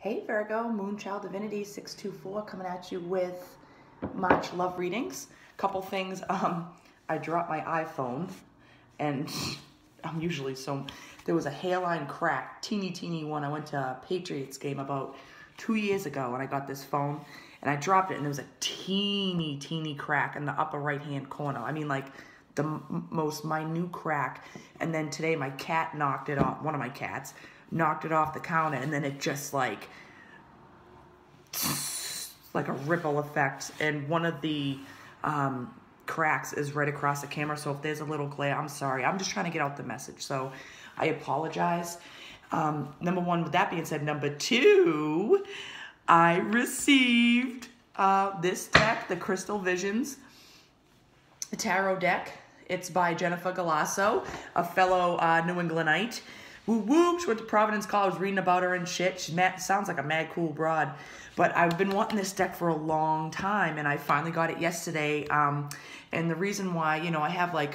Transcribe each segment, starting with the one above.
Hey Virgo, Moonchild Divinity 624 coming at you with March love readings. Couple things, I dropped my iPhone and I'm usually there was a hairline crack, teeny one. I went to a Patriots game about 2 years ago and I got this phone and I dropped it and there was a teeny crack in the upper right hand corner. I mean like the most minute crack. And then today my cat knocked it off, one of my cats knocked it off the counter, and then it just like a ripple effect, and one of the cracks is right across the camera, so if there's a little glare, I'm sorry. I'm just trying to get out the message, so I apologize. Number one, with that being said, number two, I received this deck, the Crystal Visions Tarot deck. It's by Jennifer Galasso, a fellow New Englandite. Woo, she went to Providence College, reading about her and shit. She sounds like a mad cool broad. But I've been wanting this deck for a long time, and I finally got it yesterday. And the reason why, you know, I had like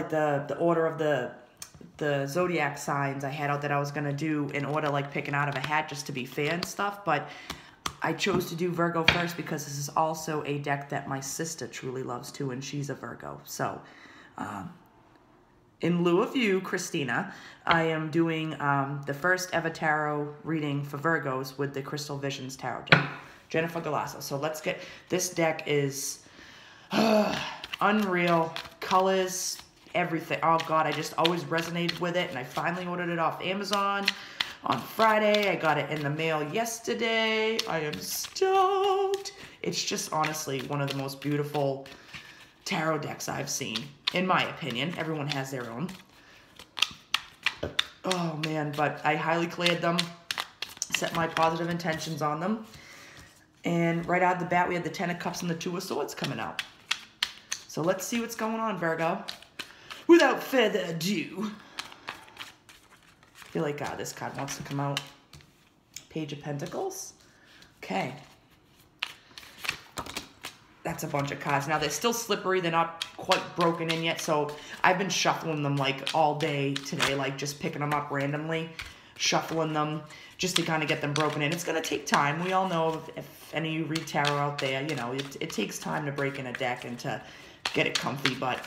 the order of the zodiac signs I had out that I was gonna do in order, like picking out of a hat just to be fair and stuff. But I chose to do Virgo first because this is also a deck that my sister truly loves too, and she's a Virgo. So, in lieu of you, Christina, I am doing the first ever tarot reading for Virgos with the Crystal Visions Tarot deck, Jennifer Galasso. So let's get, this deck is unreal, colors, everything. Oh God, I just always resonated with it, and I finally ordered it off Amazon on Friday. I got it in the mail yesterday. I am stoked. It's just honestly one of the most beautiful tarot decks I've seen, in my opinion. Everyone has their own. Oh man, but I highly cleared them, set my positive intentions on them, and right out of the bat we had the Ten of Cups and the Two of Swords coming out. So let's see what's going on, Virgo. Without further ado, I feel like this card wants to come out. Page of Pentacles. Okay. That's a bunch of cards. Now, they're still slippery. They're not quite broken in yet, so I've been shuffling them like all day today, like just picking them up randomly, shuffling them just to kind of get them broken in. It's going to take time. We all know if any of you read tarot out there, you know, it takes time to break in a deck and to get it comfy, but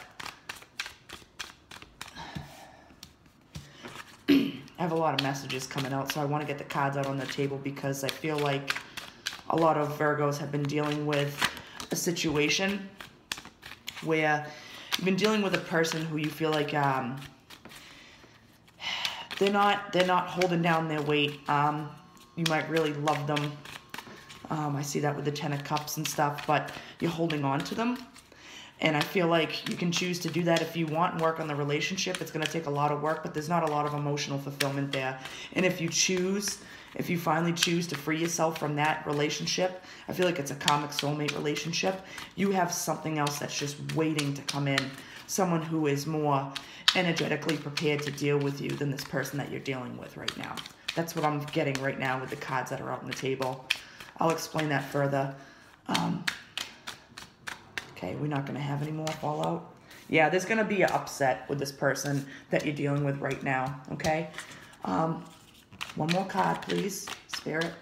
I have a lot of messages coming out, so I want to get the cards out on the table because I feel like a lot of Virgos have been dealing with a situation where you've been dealing with a person who you feel like they're not holding down their weight. You might really love them. I see that with the Ten of Cups and stuff, but you're holding on to them. And I feel like you can choose to do that if you want and work on the relationship. It's going to take a lot of work, but there's not a lot of emotional fulfillment there. And if you finally choose to free yourself from that relationship, I feel like it's a karmic soulmate relationship. You have something else that's just waiting to come in. Someone who is more energetically prepared to deal with you than this person that you're dealing with right now. That's what I'm getting right now with the cards that are out on the table. I'll explain that further. Okay, we're not going to have any more fallout. Yeah, there's going to be an upset with this person that you're dealing with right now, okay? One more card, please, Spirit.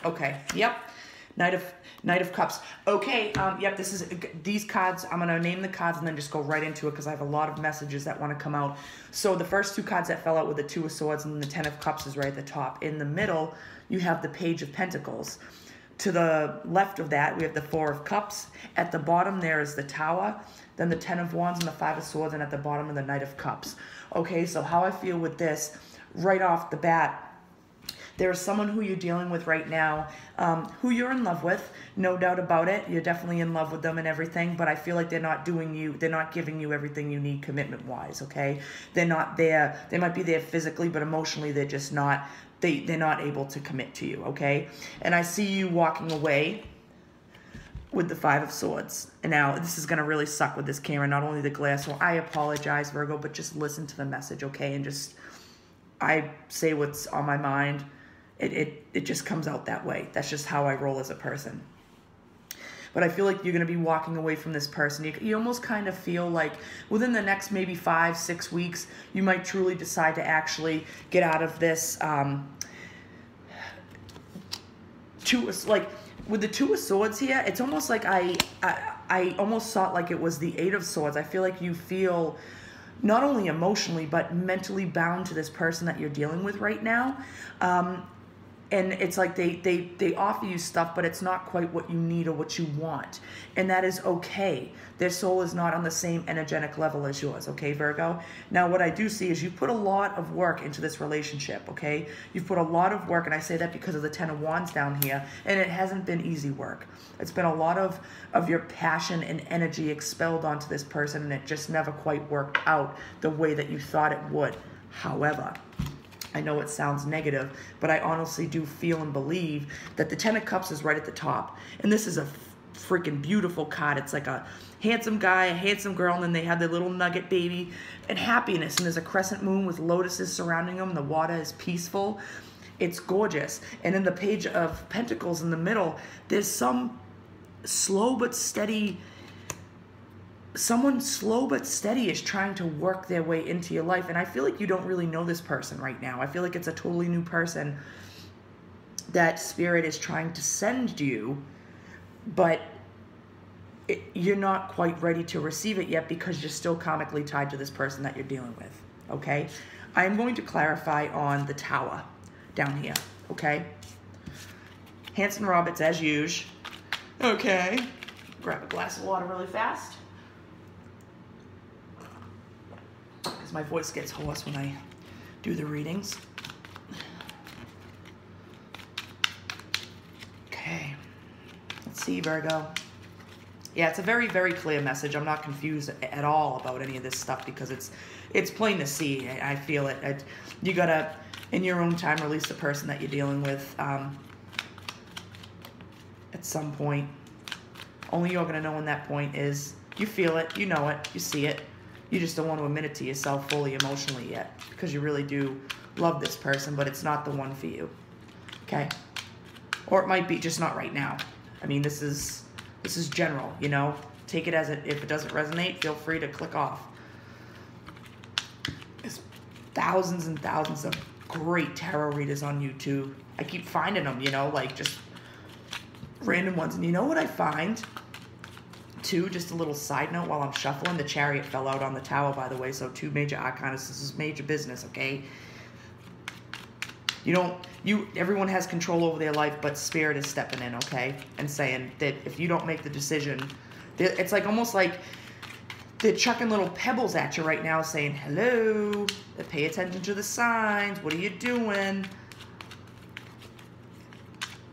Okay, yep. Knight of Cups. Okay, yep, these cards, I'm going to name the cards and then just go right into it because I have a lot of messages that want to come out. So the first two cards that fell out with the Two of Swords and the Ten of Cups is right at the top. In the middle, you have the Page of Pentacles. To the left of that, we have the Four of Cups. At the bottom, there is the Tower, then the Ten of Wands and the Five of Swords, and at the bottom of the Knight of Cups. Okay, so how I feel with this, right off the bat, there is someone who you're dealing with right now, who you're in love with, no doubt about it. You're definitely in love with them and everything, but I feel like they're not giving you everything you need commitment-wise, okay? They're not there. They might be there physically, but emotionally they're just not, they're not able to commit to you, okay? And I see you walking away with the Five of Swords. And now, this is going to really suck with this camera, not only the glare, so I apologize, Virgo, but just listen to the message, okay? And just, I say what's on my mind. It just comes out that way. That's just how I roll as a person. but I feel like you're going to be walking away from this person. You almost kind of feel like within the next maybe 5-6 weeks, you might truly decide to actually get out of this. Like with the Two of Swords here, it's almost like I almost thought like it was the Eight of Swords. I feel like you feel not only emotionally but mentally bound to this person that you're dealing with right now. And it's like they offer you stuff, but it's not quite what you need or what you want. And that is okay. Their soul is not on the same energetic level as yours, okay, Virgo? Now, what I do see is you put a lot of work into this relationship, okay? You've put a lot of work, and I say that because of the Ten of Wands down here, and it hasn't been easy work. It's been a lot of your passion and energy expelled onto this person, and it just never quite worked out the way that you thought it would. However, I know it sounds negative, but I honestly do feel and believe that the Ten of Cups is right at the top. And this is a freaking beautiful card. It's like a handsome guy, a handsome girl, and then they have their little nugget baby and happiness. And there's a crescent moon with lotuses surrounding them. The water is peaceful. It's gorgeous. And in the Page of Pentacles in the middle, there's some slow but steady... Someone slow but steady is trying to work their way into your life. And I feel like you don't really know this person right now. I feel like it's a totally new person that Spirit is trying to send you, but you're not quite ready to receive it yet because you're still karmically tied to this person that you're dealing with, okay? I am going to clarify on the Tower down here, okay? Hanson Roberts, as usual. Okay. Grab a glass of water really fast. My voice gets hoarse when I do the readings. Okay. Let's see, Virgo. Yeah, it's a very, very clear message. I'm not confused at all about any of this stuff because it's plain to see. I feel it. You gotta, in your own time, release the person that you're dealing with at some point. Only you're gonna know when that point is. You feel it. You know it. You see it. You just don't want to admit it to yourself fully emotionally yet because you really do love this person, but it's not the one for you, okay? Or it might be just not right now. I mean, this is general, you know? Take it as it, if it doesn't resonate, feel free to click off. There's thousands and thousands of great tarot readers on YouTube. I keep finding them, you know, like just random ones. And you know what I find? Too, just a little side note while I'm shuffling, the Chariot fell out on the Tower, by the way, so 2 major arcana. This is major business, okay? Everyone has control over their life, but Spirit is stepping in, okay? And saying that if you don't make the decision, it's like almost like they're chucking little pebbles at you right now saying, hello, pay attention to the signs, what are you doing?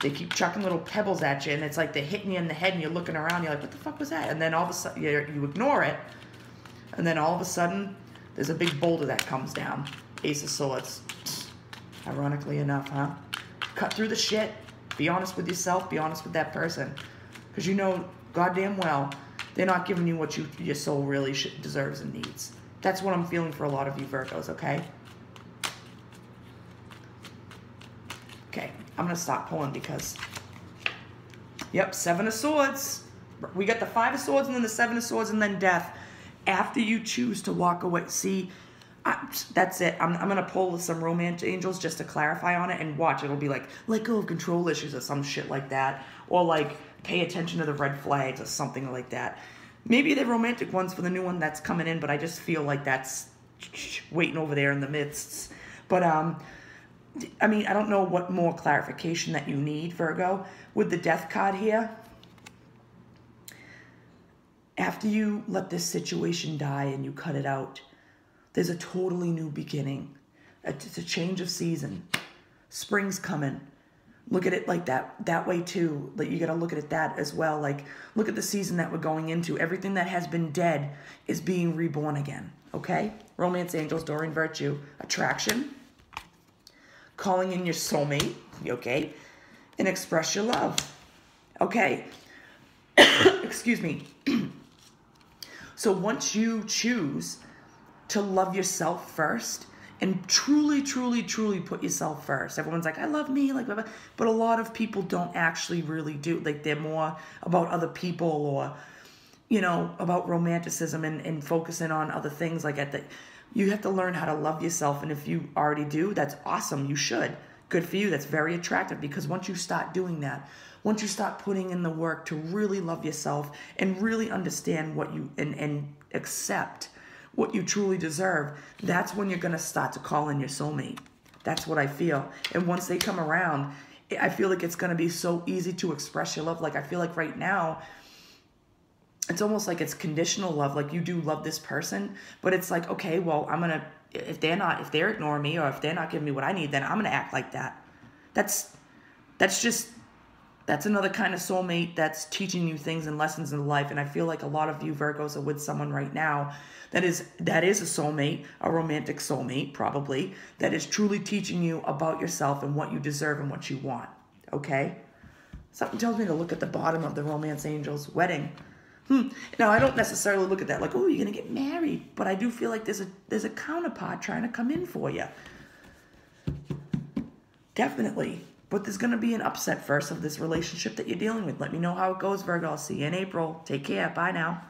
They keep chucking little pebbles at you, and it's like they're hitting you in the head, and you're looking around, you're like, what the fuck was that? And then all of a sudden, you ignore it, and then all of a sudden, there's a big boulder that comes down. Ace of Swords. Ironically enough, huh? Cut through the shit. Be honest with yourself. Be honest with that person. Because you know goddamn well they're not giving you what your soul really deserves and needs. That's what I'm feeling for a lot of you Virgos, okay? Okay, I'm going to stop pulling because... Yep, 7 of Swords. We got the 5 of Swords and then the 7 of Swords and then Death. After you choose to walk away. See, that's it. I'm going to pull some romance angels just to clarify on it and watch. It'll be like, let go of control issues or some shit like that. Or like, pay attention to the red flags or something like that. Maybe the romantic ones for the new one that's coming in, but I just feel like that's waiting over there in the midst. But, I mean, I don't know what more clarification that you need, Virgo. With the Death card here, after you let this situation die and you cut it out, there's a totally new beginning. It's a change of season. Spring's coming. Look at it like that way too. Like, you got to look at it that as well. Like, look at the season that we're going into. Everything that has been dead is being reborn again, okay? Romance angels, Doreen Virtue, attraction, calling in your soulmate, okay? And express your love, okay? Excuse me. So once you choose to love yourself first and truly, truly, truly put yourself first. Everyone's like, I love me, like, blah, blah. But a lot of people don't actually really do. Like, they're more about other people, or, you know, about romanticism and focusing on other things. Like, you have to learn how to love yourself. And if you already do, that's awesome. You should. Good for you. That's very attractive, because once you start doing that, once you start putting in the work to really love yourself and really understand what you, and accept what you truly deserve, that's when you're going to start to call in your soulmate. That's what I feel. And once they come around, I feel like it's going to be so easy to express your love. Like, I feel like right now, it's almost like it's conditional love. Like, you do love this person, but it's like, okay, well, I'm going to, if they're ignoring me, or if they're not giving me what I need, then I'm going to act like that. That's another kind of soulmate that's teaching you things and lessons in life. And I feel like a lot of you Virgos are with someone right now that is a soulmate, a romantic soulmate probably, that is truly teaching you about yourself and what you deserve and what you want, okay? Something tells me to look at the bottom of the romance angel's wedding. Now, I don't necessarily look at that like, oh, you're going to get married. But I do feel like there's a counterpart trying to come in for you. Definitely. But there's going to be an upset first of this relationship that you're dealing with. Let me know how it goes, Virgo. I'll see you in April. Take care. Bye now.